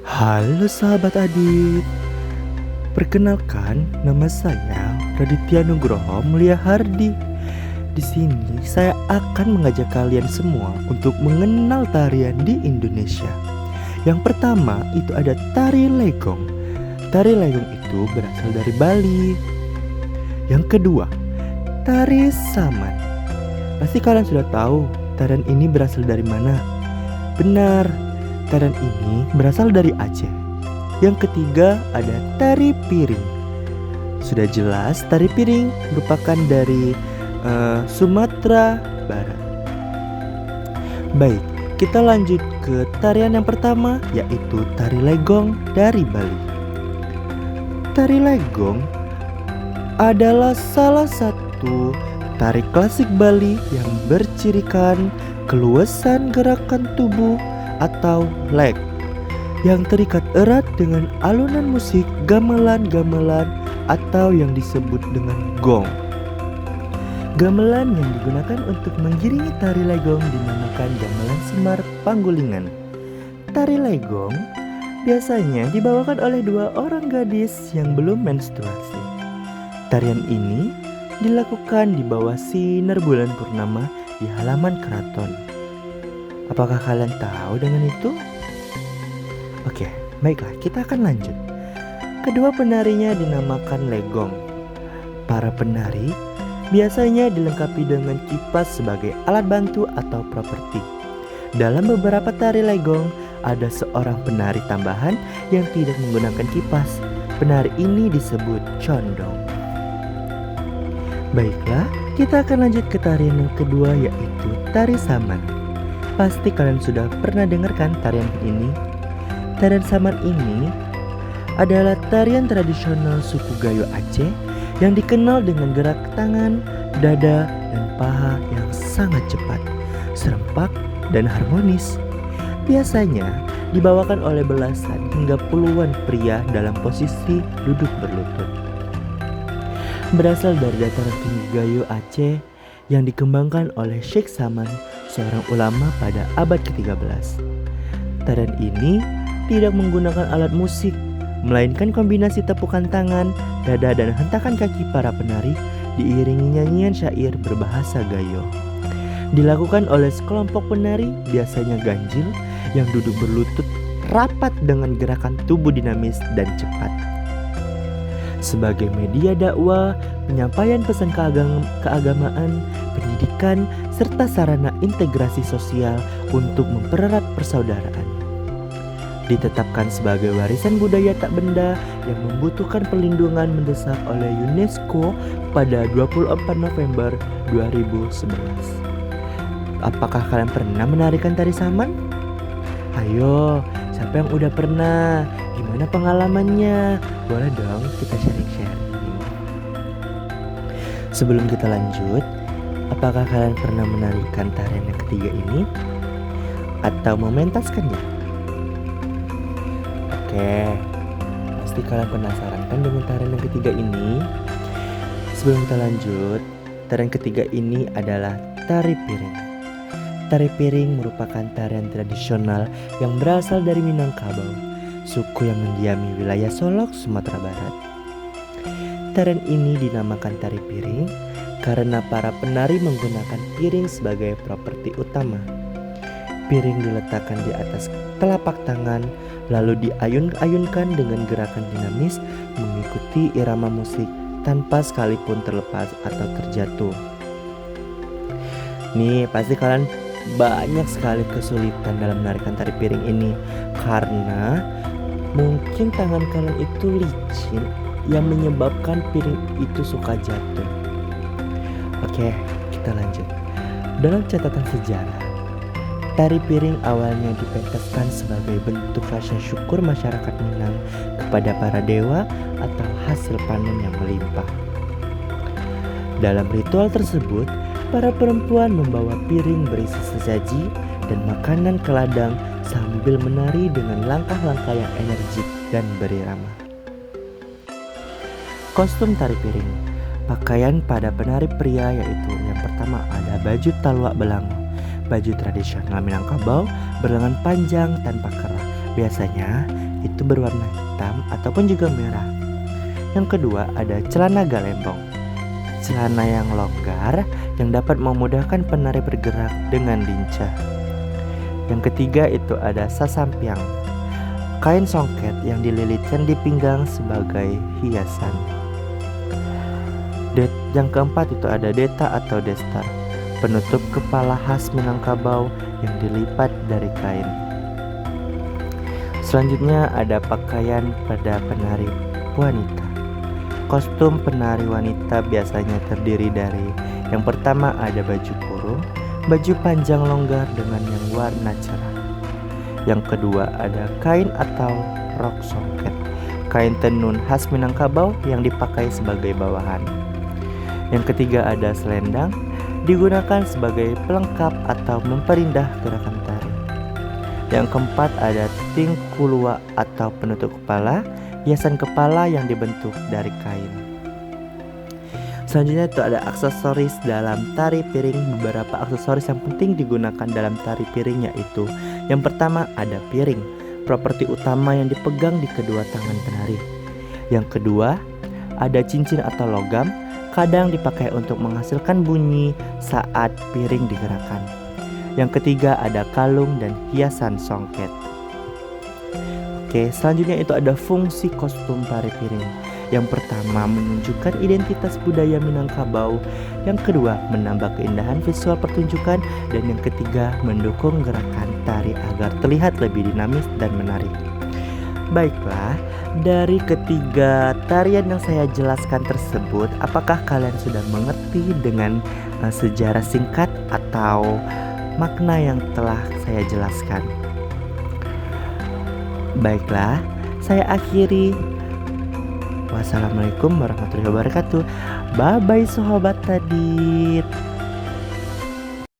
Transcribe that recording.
Halo sahabat Adit, perkenalkan nama saya Raditya Nugroho Mulia Hardi. Di sini saya akan mengajak kalian semua untuk mengenal tarian di Indonesia. Yang pertama itu ada tari legong. Tari legong itu berasal dari Bali. Yang kedua, tari saman. Pasti kalian sudah tahu tarian ini berasal dari mana? Benar, tarian ini berasal dari Aceh. Yang ketiga ada tari piring. Sudah jelas tari piring merupakan dari Sumatera Barat. Baik, kita lanjut ke tarian yang pertama, yaitu tari legong dari Bali. Tari legong adalah salah satu tari klasik Bali yang bercirikan keluasan gerakan tubuh atau leg yang terikat erat dengan alunan musik gamelan-gamelan atau yang disebut dengan gong. Gamelan yang digunakan untuk mengiringi tari legong dinamakan gamelan Semar Panggulingan. Tari legong biasanya dibawakan oleh dua orang gadis yang belum menstruasi. Tarian ini dilakukan di bawah sinar bulan purnama di halaman keraton. Apakah kalian tahu dengan itu? Oke, baiklah, kita akan lanjut. Kedua penarinya dinamakan legong. Para penari biasanya dilengkapi dengan kipas sebagai alat bantu atau properti. Dalam beberapa tari legong, ada seorang penari tambahan yang tidak menggunakan kipas. Penari ini disebut condong. Baiklah, kita akan lanjut ke tarian yang kedua, yaitu tari saman. Pasti kalian sudah pernah dengarkan tarian ini. Tarian saman ini adalah tarian tradisional suku Gayo Aceh yang dikenal dengan gerak tangan, dada, dan paha yang sangat cepat, serempak, dan harmonis. Biasanya dibawakan oleh belasan hingga puluhan pria dalam posisi duduk berlutut. Berasal dari dataran tinggi Gayo Aceh yang dikembangkan oleh Sheikh Saman, seorang ulama pada abad ke-13. Tarian ini tidak menggunakan alat musik, melainkan kombinasi tepukan tangan, dada, dan hentakan kaki para penari diiringi nyanyian syair berbahasa Gayo. Dilakukan oleh sekelompok penari, biasanya ganjil, yang duduk berlutut rapat dengan gerakan tubuh dinamis dan cepat. Sebagai media dakwah, penyampaian pesan keagamaan, pendidikan, serta sarana integrasi sosial untuk mempererat persaudaraan. Ditetapkan sebagai warisan budaya tak benda yang membutuhkan perlindungan mendesak oleh UNESCO pada 24 November 2011. Apakah kalian pernah menarikan tari saman? Ayo, siapa yang udah pernah? Gimana pengalamannya? Boleh dong kita sharing-sharing. Sebelum kita lanjut, apakah kalian pernah menarikan tarian yang ketiga ini? Atau mementaskannya? Oke, pasti kalian penasaran kan dengan tarian yang ketiga ini? Sebelum kita lanjut, tarian ketiga ini adalah tari piring. Tari piring merupakan tarian tradisional yang berasal dari Minangkabau, suku yang mendiami wilayah Solok, Sumatera Barat. Tarian ini dinamakan tari piring karena para penari menggunakan piring sebagai properti utama. Piring diletakkan di atas telapak tangan, lalu diayun-ayunkan dengan gerakan dinamis mengikuti irama musik tanpa sekalipun terlepas atau terjatuh. Nih, pasti kalian banyak sekali kesulitan dalam menarikan tari piring ini karena mungkin tangan kalian itu licin yang menyebabkan piring itu suka jatuh. Oke, kita lanjut. Dalam catatan sejarah, tari piring awalnya dipentaskan sebagai bentuk rasa syukur masyarakat Minang kepada para dewa atau hasil panen yang melimpah. Dalam ritual tersebut, para perempuan membawa piring berisi sesaji dan makanan ke ladang sambil menari dengan langkah-langkah yang energik dan berirama. Kostum tari piring. Pakaian pada penari pria yaitu yang pertama ada baju talwak belang, baju tradisional Minangkabau berlengan panjang tanpa kerah Biasanya itu berwarna hitam ataupun juga merah. Yang kedua ada celana galembong. Celana yang longgar yang dapat memudahkan penari bergerak dengan lincah. Yang ketiga itu ada sasampiang. Kain songket yang dililitkan di pinggang sebagai hiasan. Yang keempat itu ada deta atau destar, penutup kepala khas Minangkabau yang dilipat dari kain. Selanjutnya ada pakaian pada penari wanita. Kostum penari wanita biasanya terdiri dari yang pertama ada baju kurung, baju panjang longgar dengan yang warna cerah. Yang kedua ada kain atau rok songket, kain tenun khas Minangkabau yang dipakai sebagai bawahan. Yang ketiga ada selendang, digunakan sebagai pelengkap atau memperindah gerakan tari. Yang keempat ada tingkulua atau penutup kepala, hiasan kepala yang dibentuk dari kain. Selanjutnya itu ada aksesoris dalam tari piring. Beberapa aksesoris yang penting digunakan dalam tari piring yaitu yang pertama ada piring, properti utama yang dipegang di kedua tangan penari. Yang kedua ada cincin atau logam, kadang dipakai untuk menghasilkan bunyi saat piring digerakkan. Yang ketiga ada kalung dan hiasan songket. Oke, selanjutnya itu ada fungsi kostum tari piring. Yang pertama menunjukkan identitas budaya Minangkabau. Yang kedua menambah keindahan visual pertunjukan. Dan yang ketiga mendukung gerakan tari agar terlihat lebih dinamis dan menarik. Baiklah, dari ketiga tarian yang saya jelaskan tersebut, apakah kalian sudah mengerti dengan sejarah singkat atau makna yang telah saya jelaskan? Baiklah, saya akhiri. Wassalamualaikum warahmatullahi wabarakatuh. Bye bye Sobat Tadit.